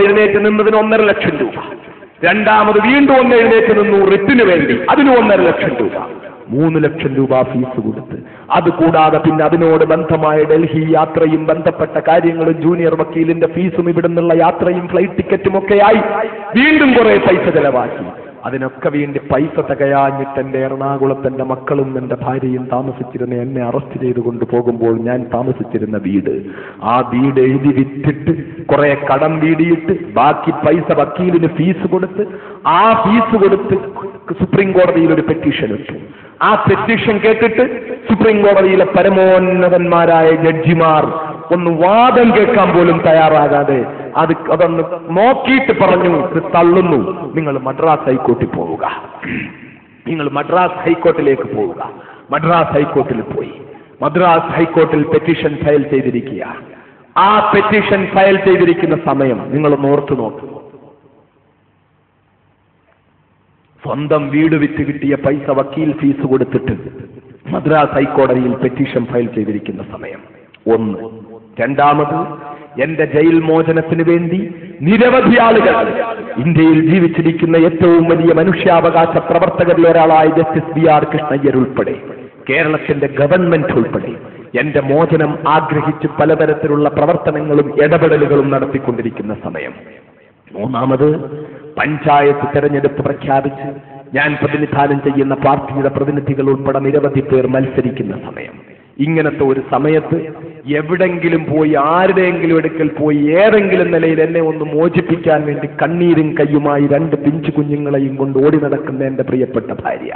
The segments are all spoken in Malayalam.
എഴുന്നേറ്റ് നിന്നതിന് 1.5 ലക്ഷം രൂപ. രണ്ടാമത് വീണ്ടും ഒന്ന് എഴുന്നേറ്റ് നിന്നു റിട്ടിന് വേണ്ടി, അതിന് 1.5 ലക്ഷം രൂപ. 3 ലക്ഷം രൂപ ഫീസ് കൊടുത്ത്, അതുകൂടാതെ പിന്നെ അതിനോട് ബന്ധമായ ഡൽഹി യാത്രയും ബന്ധപ്പെട്ട കാര്യങ്ങളും ജൂനിയർ വക്കീലിന്റെ ഫീസും ഇവിടെ നിന്നുള്ള യാത്രയും ഫ്ലൈറ്റ് ടിക്കറ്റും ഒക്കെയായി വീണ്ടും കുറെ പൈസ ചെലവാക്കി. അതിനൊക്കെ വേണ്ടി പൈസ തികയാഞ്ഞിട്ട് എന്റെ എറണാകുളത്ത് എന്റെ മക്കളും എന്റെ ഭാര്യയും താമസിച്ചിരുന്ന എന്നെ അറസ്റ്റ് ചെയ്ത് കൊണ്ടുപോകുമ്പോൾ ഞാൻ താമസിച്ചിരുന്ന വീട്, ആ വീട് എഴുതി വിറ്റിട്ട് കുറെ കടം വീടിയിട്ട് ബാക്കി പൈസ വക്കീലിന് ഫീസ് കൊടുത്ത്, ആ ഫീസ് കൊടുത്ത് സുപ്രീം കോടതിയിൽ ഒരു പെറ്റീഷൻ ഇട്ടു. ആ പെറ്റീഷൻ കേട്ടിട്ട് സുപ്രീം കോടതിയിലെ പരമോന്നതന്മാരായ ജഡ്ജിമാർ ഒന്ന് വാദം കേൾക്കാൻ പോലും തയ്യാറാകാതെ അതൊന്ന് നോക്കിയിട്ട് പറഞ്ഞു, ഇത് തള്ളുന്നു, നിങ്ങൾ മദ്രാസ് ഹൈക്കോർട്ടിൽ പോവുക, നിങ്ങൾ മദ്രാസ് ഹൈക്കോർട്ടിലേക്ക് പോവുക. മദ്രാസ് ഹൈക്കോർട്ടിൽ പോയി. മദ്രാസ് ഹൈക്കോർട്ടിൽ പെറ്റീഷൻ ഫയൽ ചെയ്തിരിക്കുക. ആ പെറ്റീഷൻ ഫയൽ ചെയ്തിരിക്കുന്ന സമയം നിങ്ങളൊന്ന് ഓർത്തു നോക്കൂ. സ്വന്തം വീട് വിറ്റ് കിട്ടിയ പൈസ വക്കീൽ ഫീസ് കൊടുത്തിട്ട് മദ്രാസ് ഹൈക്കോടതിയിൽ പെറ്റീഷൻ ഫയൽ ചെയ്തിരിക്കുന്ന സമയം ഒന്ന്. രണ്ടാമത്, എന്റെ ജയിൽ മോചനത്തിന് വേണ്ടി നിരവധി ആളുകൾ, ഇന്ത്യയിൽ ജീവിച്ചിരിക്കുന്ന ഏറ്റവും വലിയ മനുഷ്യാവകാശ പ്രവർത്തകരിൽ ഒരാളായ ജസ്റ്റിസ് BR കൃഷ്ണയ്യർ ഉൾപ്പെടെ, കേരളത്തിന്റെ ഗവൺമെന്റ് ഉൾപ്പെടെ എന്റെ മോചനം ആഗ്രഹിച്ച് പലതരത്തിലുള്ള പ്രവർത്തനങ്ങളും ഇടപെടലുകളും നടത്തിക്കൊണ്ടിരിക്കുന്ന സമയം. മൂന്നാമത്, പഞ്ചായത്ത് തെരഞ്ഞെടുപ്പ് പ്രഖ്യാപിച്ച് ഞാൻ പ്രതിനിധാനം ചെയ്യുന്ന പാർട്ടിയുടെ പ്രതിനിധികൾ ഉൾപ്പെടെ നിരവധി പേർ മത്സരിക്കുന്ന സമയം. ഇങ്ങനത്തെ ഒരു സമയത്ത് എവിടെങ്കിലും പോയി, ആരുടെയെങ്കിലും അടുക്കൽ പോയി ഏതെങ്കിലും നിലയിൽ എന്നെ ഒന്ന് മോചിപ്പിക്കാൻ വേണ്ടി കണ്ണീരും കയ്യുമായി 2 പിഞ്ചു കുഞ്ഞുങ്ങളെയും കൊണ്ട് ഓടി നടക്കുന്ന എന്റെ പ്രിയപ്പെട്ട ഭാര്യ,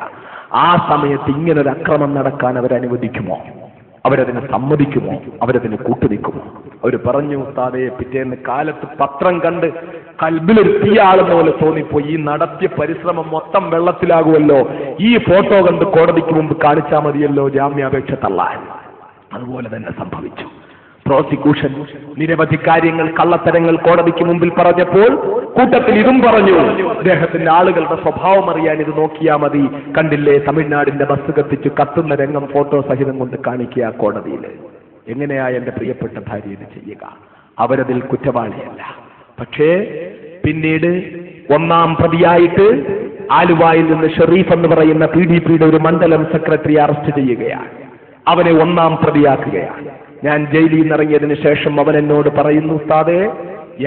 ആ സമയത്ത് ഇങ്ങനൊരു അക്രമം നടക്കാൻ അവരനുവദിക്കുമോ? അവരതിന് സമ്മതിക്കുമോ? അവരതിന് കൂട്ടുനിൽക്കുമോ? അവർ പറഞ്ഞു, ഉസ്താദേ, പിറ്റേന്ന് കാലത്ത് പത്രം കണ്ട് കൽബിലൊരു തീയാളുന്ന പോലെ തോന്നിപ്പോയി, ഈ നടത്തിയ പരിശ്രമം മൊത്തം വെള്ളത്തിലാകുമല്ലോ, ഈ ഫോട്ടോ കണ്ട് കോടതിക്ക് മുമ്പ് കാണിച്ചാൽ മതിയല്ലോ ജാമ്യാപേക്ഷ തള്ളാൻ. അതുപോലെ തന്നെ സംഭവിച്ചു. പ്രോസിക്യൂഷൻ നിരവധി കാര്യങ്ങൾ, കള്ളത്തരങ്ങൾ കോടതിക്ക് മുമ്പിൽ പറഞ്ഞപ്പോൾ കൂട്ടത്തിൽ ഇതും പറഞ്ഞു, അദ്ദേഹത്തിന്റെ ആളുകളുടെ സ്വഭാവം അറിയാൻ ഇത് നോക്കിയാൽ മതി. കണ്ടില്ലേ, തമിഴ്നാടിന്റെ ബസ് കത്തിച്ച് കത്തുന്ന രംഗം ഫോട്ടോ സഹിതം കൊണ്ട് കാണിക്കുക കോടതിയിൽ. എങ്ങനെയാ എന്റെ പ്രിയപ്പെട്ട ഭാര്യ ഇത് ചെയ്യുക? അവരതിൽ കുറ്റവാളിയല്ല. പക്ഷേ പിന്നീട് 1-ാം പ്രതിയായിട്ട് ആലുവായിൽ നിന്ന് ഷെറീഫ് എന്ന് പറയുന്ന PDPയുടെ ഒരു മണ്ഡലം സെക്രട്ടറി അറസ്റ്റ് ചെയ്യുകയാണ്. അവനെ 1-ാം പ്രതിയാക്കുകയാണ്. ഞാൻ ജയിലിൽ നിന്ന് ഇറങ്ങിയതിനു ശേഷം അവൻ എന്നോട് പറയുന്നു, ഉസ്താദേ,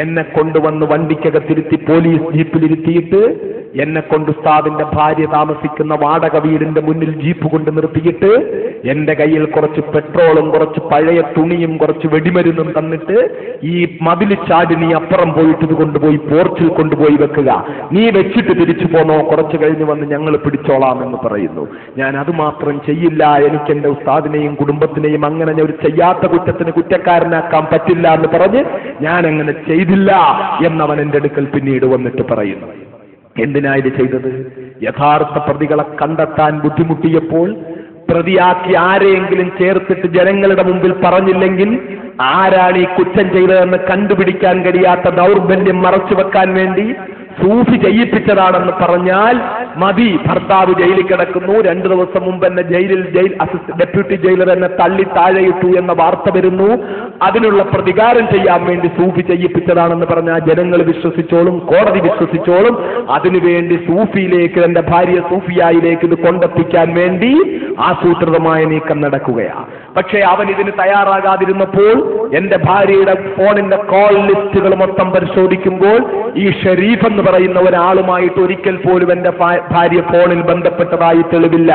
എന്നെ കൊണ്ടുവന്ന് വണ്ടിക്കകത്തിരുത്തി പോലീസ് ജീപ്പിലിരുത്തിയിട്ട് എന്നെ കൊണ്ട് ഉസ്താദിന്റെ ഭാര്യ താമസിക്കുന്ന വാടക വീടിന്റെ മുന്നിൽ ജീപ്പ് കൊണ്ട് നിർത്തിയിട്ട് എന്റെ കയ്യിൽ കുറച്ച് പെട്രോളും കുറച്ച് പഴയ തുണിയും കുറച്ച് വെടിമരുന്നും തന്നിട്ട്, ഈ മതിൽ ചാടി നീ അപ്പുറം പോയിട്ട് ഇത് കൊണ്ടുപോയി പോർച്ചിൽ കൊണ്ടുപോയി വെക്കുക, നീ വെച്ചിട്ട് തിരിച്ചു പോന്നോ, കുറച്ച് കഴിഞ്ഞ് വന്ന് ഞങ്ങൾ പിടിച്ചോളാം എന്ന് പറയുന്നു. ഞാൻ അതുമാത്രം ചെയ്യില്ല, എനിക്ക് എന്റെ ഉസ്താദിനെയും കുടുംബത്തിനെയും അങ്ങനെ ഒരു ചെയ്യാത്ത കുറ്റത്തിന് കുറ്റക്കാരനാക്കാൻ പറ്റില്ല എന്ന് പറഞ്ഞ് ഞാൻ അങ്ങനെ ചെയ്തില്ല എന്നവൻ എന്റെ അടുക്കൽ പിന്നീട് വന്നിട്ട് പറയുന്നു. എന്തിനാ ഇത് ചെയ്തത്? യഥാർത്ഥ പ്രതികളെ കണ്ടെത്താൻ ബുദ്ധിമുട്ടിയപ്പോൾ പ്രതിയാക്കി ആരെയെങ്കിലും ചേർത്തിട്ട് ജനങ്ങളുടെ മുമ്പിൽ പറഞ്ഞില്ലെങ്കിൽ ആരാണ് ഈ കുറ്റം ചെയ്തതെന്ന് കണ്ടുപിടിക്കാൻ കഴിയാത്ത ദൗർബല്യം മറച്ചുവെക്കാൻ വേണ്ടി സൂഫി ചെയ്യിപ്പിച്ചതാണെന്ന് പറഞ്ഞാൽ മതി. ഭർത്താവ് ജയിലിൽ കിടക്കുന്നു, 2 ദിവസം മുമ്പ് എന്നെ ജയിൽ ഡെപ്യൂട്ടി ജയിലർ എന്നെ തള്ളി താഴെയിട്ടു എന്ന വാർത്ത വരുന്നു, അതിനുള്ള പ്രതികാരം ചെയ്യാൻ വേണ്ടി സൂഫി ചെയ്യിപ്പിച്ചതാണെന്ന് പറഞ്ഞാൽ ജനങ്ങൾ വിശ്വസിച്ചോളും, കോടതി വിശ്വസിച്ചോളും. അതിനുവേണ്ടി സൂഫിയിലേക്ക്, എന്റെ ഭാര്യ സൂഫിയായിലേക്ക് ഇത് കൊണ്ടെത്തിക്കാൻ വേണ്ടി ആസൂത്രിതമായ നീക്കം നടക്കുകയാണ്. പക്ഷേ അവൻ ഇതിന് തയ്യാറാകാതിരുന്നപ്പോൾ എന്റെ ഭാര്യയുടെ ഫോണിന്റെ കോൾ ലിസ്റ്റുകൾ മൊത്തം പരിശോധിക്കുമ്പോൾ ഈ ഷെരീഫ് എന്ന് പറയുന്ന ഒരാളുമായിട്ട് ഒരിക്കൽ പോലും എന്റെ ഭാര്യ ഫോണിൽ ബന്ധപ്പെട്ടതായി തെളിവില്ല,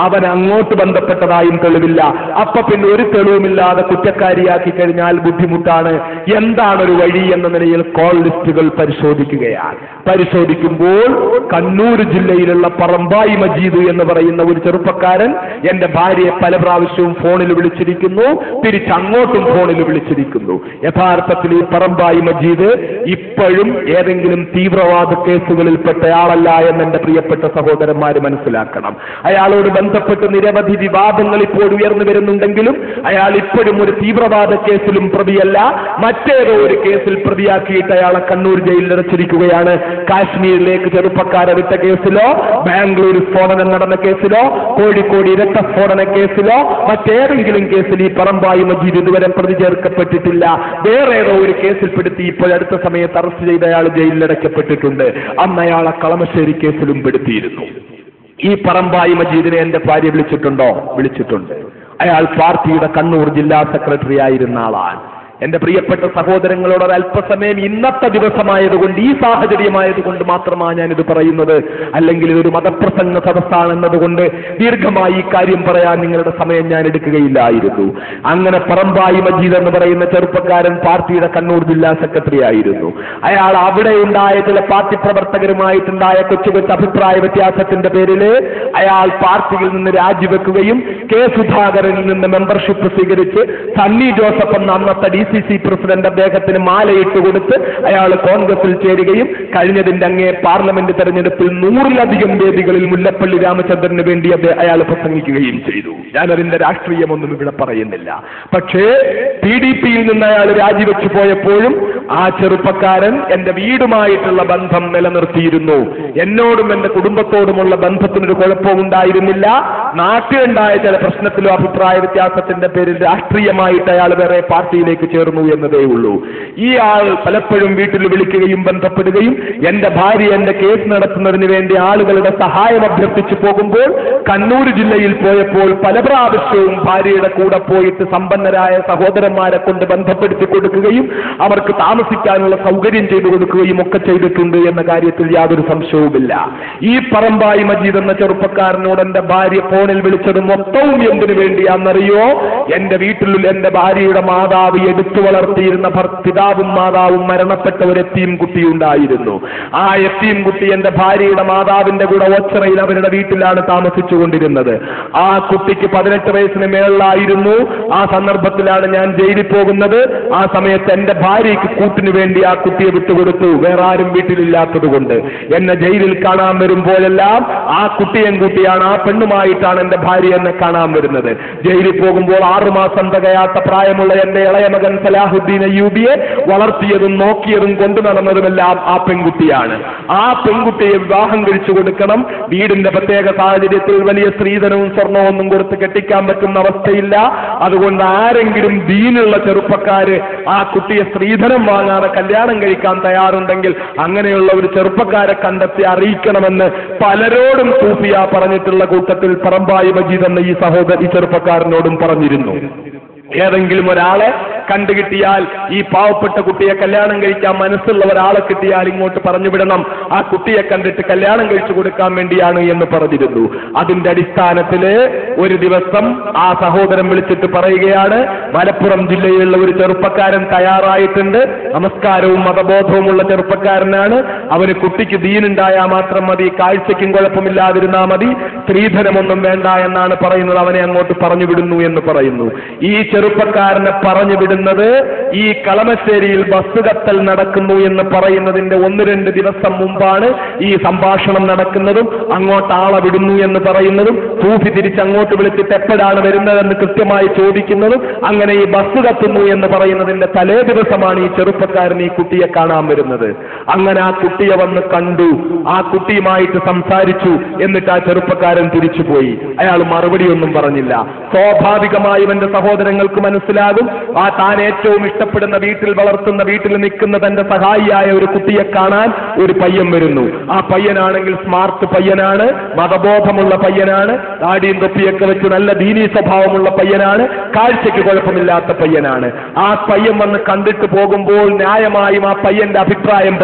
അവൻ അങ്ങോട്ട് ബന്ധപ്പെട്ടതായും തെളിവില്ല. അപ്പൊ പിന്നെ ഒരു തെളിവുമില്ലാതെ കുറ്റക്കാരിയാക്കി കഴിഞ്ഞാൽ ബുദ്ധിമുട്ടാണ്. എന്താണൊരു വഴി എന്ന നിലയിൽ കോൾ ലിസ്റ്റുകൾ പരിശോധിക്കുകയാണ്. പരിശോധിക്കുമ്പോൾ കണ്ണൂർ ജില്ലയിലുള്ള പറമ്പായി മജീദ് എന്ന് പറയുന്ന ഒരു ചെറുപ്പക്കാരൻ എന്റെ ഭാര്യയെ പല പ്രാവശ്യവും ഫോണിൽ വിളിച്ചിരിക്കുന്നു, തിരിച്ചങ്ങോട്ടും ഫോണിൽ വിളിച്ചിരിക്കുന്നു. യഥാർത്ഥത്തിൽ ഈ പറമ്പായി മജീദ് ഇപ്പോഴും ഏതെങ്കിലും തീവ്രവാദ കേസുകളിൽപ്പെട്ടയാളല്ല എന്ന് എന്റെ പ്രിയപ്പെട്ട സഹോദരന്മാര് മനസ്സിലാക്കണം. അയാളോട് ബന്ധപ്പെട്ട് നിരവധി വിവാദങ്ങൾ ഇപ്പോൾ ഉയർന്നു വരുന്നുണ്ടെങ്കിലും അയാൾ ഇപ്പോഴും ഒരു തീവ്രവാദ കേസിലും പ്രതിയല്ല. മറ്റേതോ ഒരു കേസിൽ പ്രതിയാക്കിയിട്ട് അയാളെ കണ്ണൂർ ജയിലിൽ അടച്ചിരിക്കുകയാണ്. കാശ്മീരിലേക്ക് ചെറുപ്പക്കാരെ വിട്ട കേസിലോ, ബാംഗ്ലൂർ സ്ഫോടനം നടന്ന കേസിലോ, കോഴിക്കോട് ഇരട്ട സ്ഫോടന കേസിലോ, മറ്റേത് ഏതെങ്കിലും കേസിൽ ഈ പറമ്പായി മജീദ് ഇതുവരെ പ്രതി ചേർക്കപ്പെട്ടിട്ടില്ല. വേറെ ഏതോ ഒരു കേസിൽപ്പെടുത്തി ഇപ്പോഴടുത്ത സമയത്ത് അറസ്റ്റ് ചെയ്ത അയാൾ ജയിലിലടയ്ക്കപ്പെട്ടിട്ടുണ്ട്. അന്ന് അയാളെ കളമശ്ശേരി കേസിലും പെടുത്തിയിരുന്നു. ഈ പറമ്പായി മജീദിനെ എന്റെ ഭാര്യ വിളിച്ചിട്ടുണ്ടോ? വിളിച്ചിട്ടുണ്ട്. അയാൾ പാർട്ടിയുടെ കണ്ണൂർ ജില്ലാ സെക്രട്ടറി ആയിരുന്ന ആളാണ്. എന്റെ പ്രിയപ്പെട്ട സഹോദരങ്ങളോട് ഒരല്പസമയം, ഇന്നത്തെ ദിവസമായതുകൊണ്ട്, ഈ സാഹചര്യമായതുകൊണ്ട് മാത്രമാണ് ഞാനിത് പറയുന്നത്. അല്ലെങ്കിൽ ഇതൊരു മതപ്രസംഗ സദസ്സാണെന്നതുകൊണ്ട് ദീർഘമായി ഈ കാര്യം പറയാൻ നിങ്ങളുടെ സമയം ഞാൻ എടുക്കുകയില്ലായിരുന്നു. അങ്ങനെ പറമ്പായി മജീദ് എന്ന് പറയുന്ന ചെറുപ്പക്കാരൻ പാർട്ടിയുടെ കണ്ണൂർ ജില്ലാ സെക്രട്ടറി ആയിരുന്നു. അയാൾ അവിടെ ഉണ്ടായ ചില പാർട്ടി പ്രവർത്തകരുമായിട്ടുണ്ടായ കൊച്ചു കൊച്ചു അഭിപ്രായ വ്യത്യാസത്തിന്റെ പേരിൽ അയാൾ പാർട്ടിയിൽ നിന്ന് രാജിവെക്കുകയും കെ സുധാകരനിൽ നിന്ന് മെമ്പർഷിപ്പ് സ്വീകരിച്ച് സണ്ണി ജോസഫ് എന്ന അന്നത്തെ DCC പ്രസിഡന്റ് അദ്ദേഹത്തിന് മാലയിട്ട് കൊടുത്ത് അയാൾ കോൺഗ്രസിൽ ചേരുകയും കഴിഞ്ഞതിന്റെ അങ്ങേ പാർലമെന്റ് തെരഞ്ഞെടുപ്പിൽ 100-ലധികം വേദികളിൽ മുല്ലപ്പള്ളി രാമചന്ദ്രന് വേണ്ടി അയാൾ പ്രസംഗിക്കുകയും ചെയ്തു. ഞാനതിന്റെ രാഷ്ട്രീയമൊന്നും ഇവിടെ പറയുന്നില്ല. പക്ഷേ PDPയിൽ നിന്ന് അയാൾ രാജിവെച്ചു പോയപ്പോഴും ആ ചെറുപ്പക്കാരൻ എന്റെ വീടുമായിട്ടുള്ള ബന്ധം നിലനിർത്തിയിരുന്നു. എന്നോടും എന്റെ കുടുംബത്തോടുമുള്ള ബന്ധത്തിനൊരു കുഴപ്പവും ഉണ്ടായിരുന്നില്ല. നാട്ടിലുണ്ടായ ചില പ്രശ്നത്തിലോ അഭിപ്രായ വ്യത്യാസത്തിന്റെ പേരിൽ രാഷ്ട്രീയമായിട്ട് അയാൾ വേറെ പാർട്ടിയിലേക്ക് ചേർന്നു എന്നതേ ഉള്ളൂ. ഈ ആൾ പലപ്പോഴും വീട്ടിൽ വിളിക്കുകയും ബന്ധപ്പെടുകയും എന്റെ ഭാര്യ എന്റെ കേസ് നടത്തുന്നതിന് വേണ്ടി ആളുകളുടെ സഹായം അഭ്യർത്ഥിച്ചു പോകുമ്പോൾ കണ്ണൂർ ജില്ലയിൽ പോയപ്പോൾ പല പ്രാവശ്യവും ഭാര്യയുടെ കൂടെ പോയിട്ട് സമ്പന്നരായ സഹോദരന്മാരെ കൊണ്ട് ബന്ധപ്പെടുത്തി കൊടുക്കുകയും അവർക്ക് താമസിക്കാനുള്ള സൗകര്യം ചെയ്തു കൊടുക്കുകയും ഒക്കെ ചെയ്തിട്ടുണ്ട് എന്ന കാര്യത്തിൽ യാതൊരു സംശയവുമില്ല. ഈ പറമ്പായി മജീദ് എന്ന ചെറുപ്പക്കാരനോട് എന്റെ ഭാര്യ ഫോണിൽ വിളിച്ചത് മൊത്തവും എന്തിനു വേണ്ടിയാണെന്നറിയോ? എന്റെ വീട്ടിൽ എന്റെ ഭാര്യയുടെ മാതാവ് എടുത്തു വളർത്തിയിരുന്ന പിതാവും മാതാവും മരണപ്പെട്ട ഒരു യത്തീം കുട്ടിയുണ്ടായിരുന്നു. ആ യത്തീം കുട്ടി എന്റെ ഭാര്യയുടെ മാതാവിന്റെ കൂടെ ഓച്ചിറയിൽ അവരുടെ വീട്ടിലാണ് താമസിച്ചുകൊണ്ടിരുന്നത്. ആ കുട്ടിക്ക് 18 വയസ്സിന് മേളിലായിരുന്നു. ആ സന്ദർഭത്തിലാണ് ഞാൻ ജയിലിൽ പോകുന്നത്. ആ സമയത്ത് എന്റെ ഭാര്യയ്ക്ക് കൂട്ടിനു വേണ്ടി ആ കുട്ടിയെ വിട്ടുകൊടുത്തു, വേറെ ആരും വീട്ടിലില്ലാത്തത് കൊണ്ട്. എന്നെ ജയിലിൽ കാണാൻ വരുമ്പോഴെല്ലാം ആ കുട്ടിയും കുട്ടിയാണ്, ആ പെണ്ണുമായിട്ടാണ് എന്റെ ഭാര്യ എന്നെ കാണാൻ വരുന്നത്. ജയിലിൽ പോകുമ്പോൾ 6 മാസം തികയാത്ത പ്രായമുള്ള എന്റെ ഇളയ മകൻ സലാഹുദ്ദീൻ അയ്യൂബിയെ വളർത്തിയതും നോക്കിയതും കൊണ്ടു നടന്നതുമെല്ലാം ആ പെൺകുട്ടിയാണ്. ആ പെൺകുട്ടിയെ വിവാഹം കഴിച്ചു കൊടുക്കണം. വീടിന്റെ പ്രത്യേക സാഹചര്യത്തിൽ വലിയ സ്ത്രീധനവും സ്വർണവും ഒന്നും കൊടുത്ത് കെട്ടിക്കാൻ പറ്റുന്ന അവസ്ഥയില്ല. അതുകൊണ്ട് ആരെങ്കിലും ദീനുള്ള ചെറുപ്പക്കാര് ആ കുട്ടിയെ സ്ത്രീധനം വാങ്ങാതെ കല്യാണം കഴിക്കാൻ തയ്യാറുണ്ടെങ്കിൽ അങ്ങനെയുള്ള ഒരു ചെറുപ്പക്കാരെ കണ്ടെത്തി അറിയിക്കണമെന്ന് പലരോടും സൂഫിയ പറഞ്ഞിട്ടുള്ള കൂട്ടത്തിൽ പറമ്പായി മജീദ് എന്ന ഈ ചെറുപ്പക്കാരനോടും പറഞ്ഞിരുന്നു. ഏതെങ്കിലും ഒരാളെ കണ്ടുകിട്ടിയാൽ, ഈ പാവപ്പെട്ട കുട്ടിയെ കല്യാണം കഴിക്കാൻ മനസ്സുള്ള ഒരാളെ കിട്ടിയാൽ ഇങ്ങോട്ട് പറഞ്ഞു വിടണം, ആ കുട്ടിയെ കണ്ടിട്ട് കല്യാണം കഴിച്ചു കൊടുക്കാൻ വേണ്ടിയാണ് എന്ന് പറഞ്ഞിരുന്നു. അതിന്റെ അടിസ്ഥാനത്തില് ഒരു ദിവസം ആ സഹോദരൻ വിളിച്ചിട്ട് പറയുകയാണ്, മലപ്പുറം ജില്ലയിലുള്ള ഒരു ചെറുപ്പക്കാരൻ തയ്യാറായിട്ടുണ്ട്, നമസ്കാരവും മതബോധവുമുള്ള ചെറുപ്പക്കാരനാണ്, അവന് കുട്ടിക്ക് ദീനുണ്ടായാൽ മാത്രം മതി, കാഴ്ചയ്ക്കും കുഴപ്പമില്ലാതിരുന്നാൽ മതി, സ്ത്രീധനമൊന്നും വേണ്ട എന്നാണ് പറയുന്നത്, അവനെ അങ്ങോട്ട് പറഞ്ഞു വിടുന്നു എന്ന് പറയുന്നു. ഈ ചെറുപ്പക്കാരനെ പറഞ്ഞു വിടുന്നത് ഈ കളമശ്ശേരിയിൽ ബസ് കത്തൽ നടക്കുന്നു എന്ന് പറയുന്നതിന്റെ 1-2 ദിവസം മുമ്പാണ് ഈ സംഭാഷണം നടക്കുന്നതും അങ്ങോട്ട് ആളെ വിടുന്നു എന്ന് പറയുന്നതും സൂഫി തിരിച്ചങ്ങോട്ട് വിളിച്ചിട്ട് എപ്പോഴാണ് വരുന്നതെന്ന് കൃത്യമായി ചോദിക്കുന്നതും അങ്ങനെ ഈ ബസ് കത്തുന്നു എന്ന് പറയുന്നതിന്റെ തലേ ദിവസമാണ് ഈ ചെറുപ്പക്കാരൻ ഈ കുട്ടിയെ കാണാൻ വരുന്നത്. അങ്ങനെ ആ കുട്ടിയെ വന്ന് കണ്ടു, ആ കുട്ടിയുമായിട്ട് സംസാരിച്ചു. എന്നിട്ട് ആ ചെറുപ്പക്കാരൻ തിരിച്ചുപോയി. അയാൾ മറുപടിയൊന്നും പറഞ്ഞില്ല. സ്വാഭാവികമായും എന്റെ സഹോദരങ്ങൾക്ക് മനസ്സിലാകും, ആ താൻ ഏറ്റവും ഇഷ്ടപ്പെടുന്ന വീട്ടിൽ വളർത്തുന്ന, വീട്ടിൽ നിൽക്കുന്ന തന്റെ സഹായിയായ ഒരു കുട്ടിയെ കാണാൻ ഒരു പയ്യൻ വരുന്നു. ആ പയ്യനാണെങ്കിൽ സ്മാർട്ട് പയ്യനാണ്, മതബോധമുള്ള പയ്യനാണ്, താടിയും തൊപ്പിയൊക്കെ വെച്ച് നല്ല ദീനീ സ്വഭാവമുള്ള പയ്യനാണ്, കാഴ്ചയ്ക്ക് കുഴപ്പമില്ലാത്ത പയ്യനാണ്. ആ പയ്യൻ വന്ന് കണ്ടിട്ട് പോകുമ്പോൾ ന്യായമായും ആ പയ്യന്റെ അഭിപ്രായം